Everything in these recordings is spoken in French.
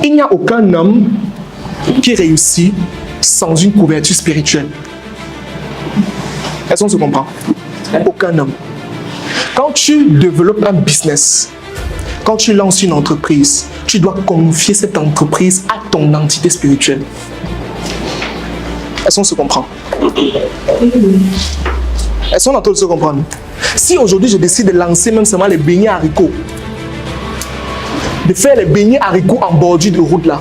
Il n'y a aucun homme qui réussit sans une couverture spirituelle. Est-ce qu'on se comprend? Aucun homme. Quand tu développes un business, quand tu lances une entreprise, tu dois confier cette entreprise à ton entité spirituelle. Est-ce qu'on se comprend? Est-ce qu'on entend se comprendre? Si aujourd'hui je décide de lancer même seulement les beignets haricots, de faire les beignets haricots en bordure de route là,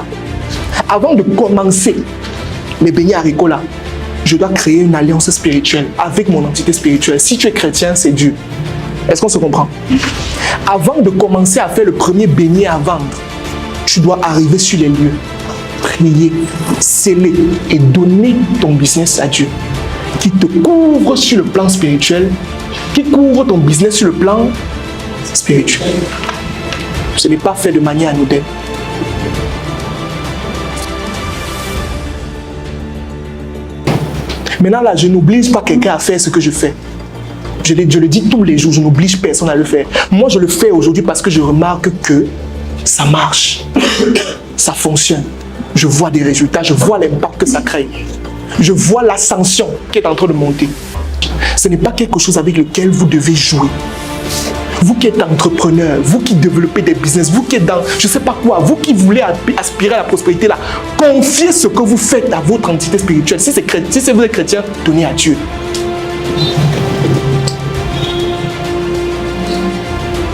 avant de commencer les beignets haricots là, je dois créer une alliance spirituelle avec mon entité spirituelle. Si tu es chrétien, c'est Dieu. Est-ce qu'on se comprend? Avant de commencer à faire le premier beignet à vendre, tu dois arriver sur les lieux, prier, sceller et donner ton business à Dieu, qui te couvre sur le plan spirituel, qui couvre ton business sur le plan spirituel. Ce n'est pas fait de manière anodine. Maintenant là, je n'oblige pas quelqu'un à faire ce que je fais. Je le dis tous les jours, je n'oblige personne à le faire. Moi, je le fais aujourd'hui parce que je remarque que ça marche, ça fonctionne. Je vois des résultats, je vois l'impact que ça crée. Je vois l'ascension qui est en train de monter. Ce n'est pas quelque chose avec lequel vous devez jouer. Vous qui êtes entrepreneur, vous qui développez des business, vous qui êtes dans je ne sais pas quoi, vous qui voulez aspirer à la prospérité là, confiez ce que vous faites à votre entité spirituelle. Si vous êtes chrétien, donnez à Dieu.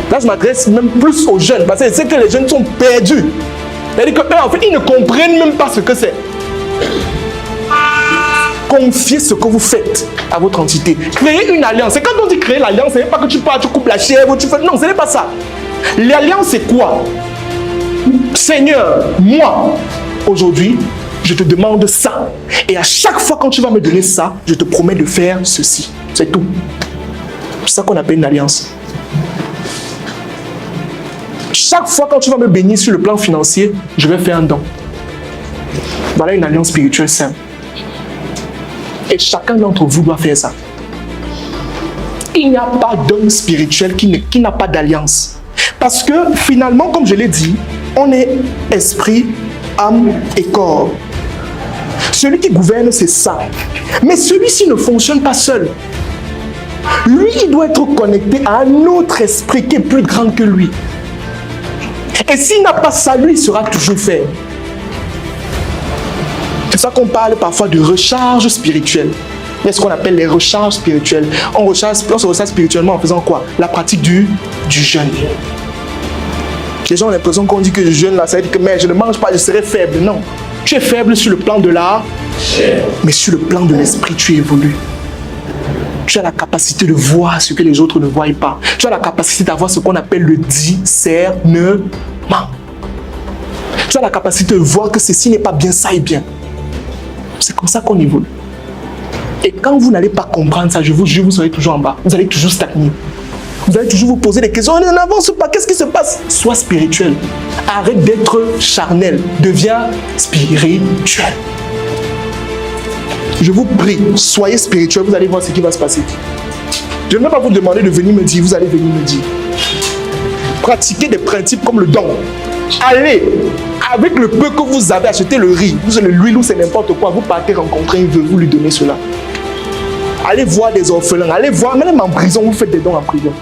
Là, je m'adresse même plus aux jeunes, parce que c'est que les jeunes sont perdus. C'est-à-dire qu'eux, en fait, ils ne comprennent même pas ce que c'est. Confiez ce que vous faites à votre entité. Créez une alliance. Et quand on dit créer l'alliance, ce n'est pas que tu pars, tu coupes la chair, tu fais... Non, ce n'est pas ça. L'alliance, c'est quoi? Seigneur, moi, aujourd'hui, je te demande ça. Et à chaque fois quand tu vas me donner ça, je te promets de faire ceci. C'est tout. C'est ça qu'on appelle une alliance. Chaque fois quand tu vas me bénir sur le plan financier, je vais faire un don. Voilà une alliance spirituelle simple. Et chacun d'entre vous doit faire ça. Il n'y a pas d'homme spirituel qui n'a pas d'alliance. Parce que finalement, comme je l'ai dit, on est esprit, âme et corps. Celui qui gouverne, c'est ça. Mais celui-ci ne fonctionne pas seul. Lui, il doit être connecté à un autre esprit qui est plus grand que lui. Et s'il n'a pas ça, lui, il sera toujours faible. C'est ça qu'on parle parfois de recharge spirituelle. Il y a ce qu'on appelle les recharges spirituelles. On se recharge spirituellement en faisant quoi? La pratique du jeûne. Les gens ont l'impression qu'on dit que je jeûne là, ça veut dire que mais je ne mange pas, je serai faible. Non. Tu es faible sur le plan de la chair, mais sur le plan de l'esprit, tu évolues. Tu as la capacité de voir ce que les autres ne voient pas. Tu as la capacité d'avoir ce qu'on appelle le discernement. Tu as la capacité de voir que ceci n'est pas bien, ça est bien. C'est comme ça qu'on évolue. Et quand vous n'allez pas comprendre ça, je vous jure, vous serez toujours en bas. Vous allez toujours stagner. Vous allez toujours vous poser des questions. On n'avance pas. Qu'est-ce qui se passe? Sois spirituel. Arrête d'être charnel. Deviens spirituel. Je vous prie, soyez spirituel. Vous allez voir ce qui va se passer. Je ne vais pas vous demander de venir me dire. Vous allez venir me dire. Pratiquez des principes comme le don. Allez, avec le peu que vous avez, achetez le riz, vous avez l'huile ou c'est n'importe quoi, vous partez rencontrer un vœu, vous lui donnez cela. Allez voir des orphelins, allez voir, même en prison, vous faites des dons en prison.